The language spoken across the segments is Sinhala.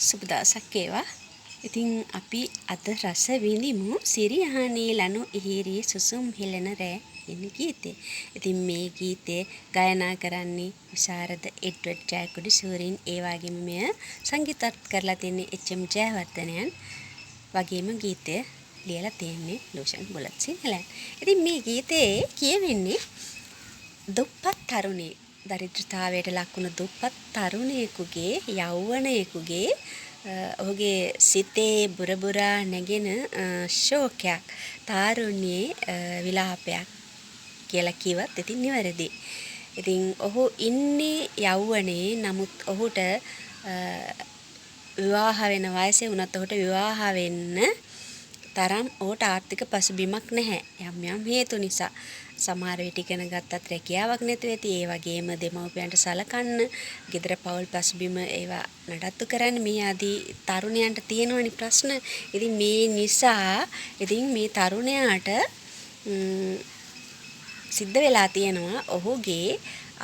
සුබ දවසක් වේවා. ඉතින් අපි අද රස විඳිමු සිරියහනේ ලනු ඉහිරි සුසුම් හෙළන රෑ කියන ගීතේ. ඉතින් මේ ගීතේ ගායනා කරන්නේ විශාරද එඩ්වඩ් ජයකොඩි සූරීන්, ඒ වගේම මෙය සංගීතත් කරලා තියෙන්නේ එච්.එම්. ජයවර්ධනයන්. වගේම ගීතය ලියලා තියෙන්නේ ලෝෂන් බුලත් සිංහලයන්. ඉතින් මේ ගීතේ කියවෙන්නේ දුප්පත් තරුණිය, දරිද්‍රතාවයට ලක්වුණු දුප්පත් තරුණියෙකුගේ යෞවනයෙකුගේ ඔහුගේ සිතේ බුරබුරා නැගෙන ශෝකයක්, තාරුණ්‍යයේ විලාපයක් කියලා කිව්වත් ඉතින් නිවැරදි. ඉතින් ඔහු ඉන්නේ යෞවනයේ, නමුත් ඔහුට විවාහ වෙන වයසේ වුණත් ඔහුට විවාහ වෙන්න තරම් ඔහුට ආර්ථික පසුබිමක් නැහැ. යම් යම් හේතු නිසා. සමහර විට ඉගෙන ගත්තත් රැකියාවක් නැතුව ඇති. ඒ වගේම දෙමව්පියන්ට සලකන්න, ගෙදර පවුල් පසුබිම ඒවා නඩත්තු කරන්න මේ ආදී තරුණයන්ට තියෙනවනේ ප්‍රශ්න. ඉතින් මේ නිසා ඉතින් මේ තරුණයාට සිද්ධ වෙලා තියෙනවා ඔහුගේ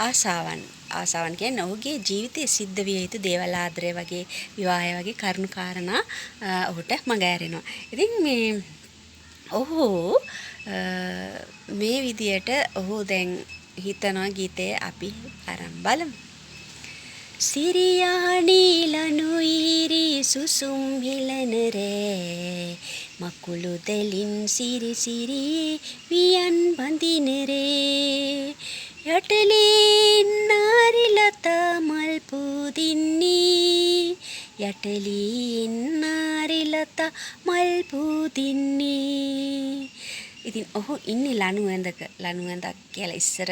ආසාවන් කියන්නේ ඔහුගේ ජීවිතයේ සිද්ධ විය යුතු දේවල්, ආදරය වගේ, විවාහය වගේ කරුණු කාරණා ඔහුට මඟ ඇරෙනවා. ඉතින් ඔහු මේ විදියට ඔහු දැන් හිතනවා ගීතේ අපි අරන් බලමු. සිරියහනේ ලනු ඉහිරි සුසුම් හෙළන රෑ, මකුළු දැලින් සිරි සිරි වියන් බඳින රේ, යටලින් නාරිලතා මල් පුදින්නේ, යටලින් නාරිලතා මල් පුදින්නේ. ඉතින් ඔහු ඉන්නේ ලනු ඇඳක. ලනු ඇඳක් කියලා ඉස්සර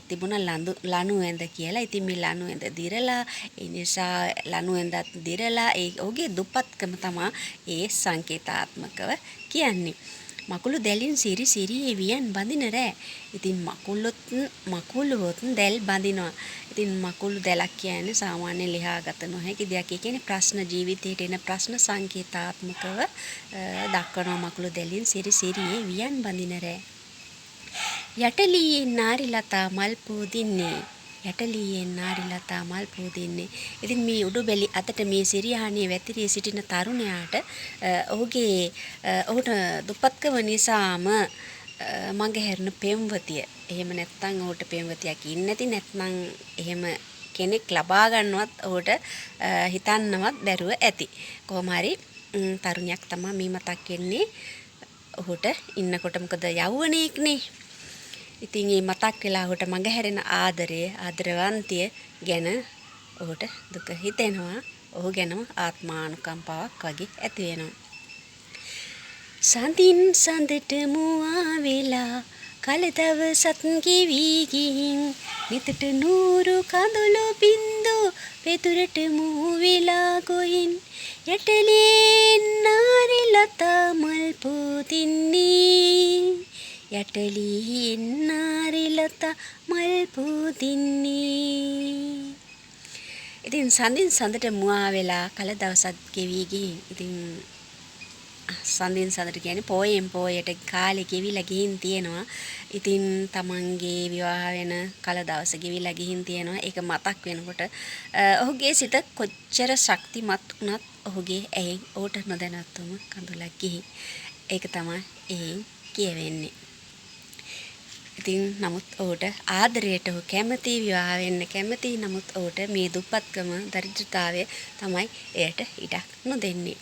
තිබුණ ලනු ඇඳ කියලා. ඉතින් මේ ලනු ඇඳ දිරලා, ඒ නිසා ලනු ඇඳත් දිරලා ඒ ඔහුගේ දුප්පත්කම තමයි ඒ සංකේතාත්මකව කියන්නේ. මකුළු දැලින් සිරි සිරි වියන් බඳින රෑ. ඉතින් මකුළුවොත් දැල් බඳිනවා. ඉතින් මකුළු දැලක් කියන්නේ සාමාන්‍ය ලියාගත නොහැකි දෙයක්. ඒ කියන්නේ ප්‍රශ්න, ජීවිතයට එන ප්‍රශ්න සංකේතාත්මකව දක්වනවා. මකුළු දැලින් සිරි සිරි වියන් බඳින රෑ, යටලියේ නාරිලතා මල් පූදින්නේ, යටලියේ නාරිලතා මල් පූදින්නේ. ඉතින් මේ උඩුබැලි අතට මේ සිරියහනේ වැතිරී සිටින තරුණයාට ඔහුට දුප්පත්කම නිසාම මඟහැරෙන පෙම්වතිය, එහෙම නැත්නම් ඔහුට පෙම්වතියක් ඉන්නේ නැති, නැත්නම් එහෙම කෙනෙක් ලබා ගන්නවත් ඔහුට හිතන්නවත් බැරුව ඇති. කොහොම හරි තරුණයක් තමයි මේ මතක් වෙන්නේ ඔහුට ඉන්නකොට. මොකද යෞවනයෙක්නේ. ඉතින් මේ මතක් වෙලා ඔහුට මඟහැරෙන ආදරවන්තිය ගැන ඔහුට දුක හිතෙනවා. ඔහු ගැනම ආත්මානුකම්පාවක් වගේ ඇති වෙනවා. සඳින් සඳට මුවා වෙලා කල දවසත් ගෙවි ගිහින්, නිතට නూరు කඳුළු බින්දු පෙදුරට මූ වෙලා ගොයින්, යටලින් නාරිලතා මල් පුදින්නේ, යටලින් නාරිලතා මල් පුදින්නේ. ඉතින් සඳින් සඳට මුවා වෙලා කල දවසක් ගෙවි ගිහින්. ඉතින් සඳින් සඳට කියන්නේ පොයෙන් පොයට කාලේ ගෙවිලා ගිහින් තියෙනවා. ඉතින් තමන්ගේ විවාහ වෙන කල දවස ගෙවිලා ගිහින් තියෙනවා. ඒක මතක් වෙනකොට ඔහුගේ සිත කොච්චර ශක්තිමත් වුණත් ඔහුගේ ඇහෙන් ඔහුට නොදැනත්වම කඳුලක් ගිහින්. ඒක තමයි එහෙන් කියවෙන්නේ. ඉතින් නමුත් ඔහුට ආදරයට ඔහු කැමති, විවාහ වෙන්න කැමති. නමුත් ඔහුට මේ දුප්පත්කම, දරිද්‍රතාවය තමයි එයට ඉඩක් නොදෙන්නේ.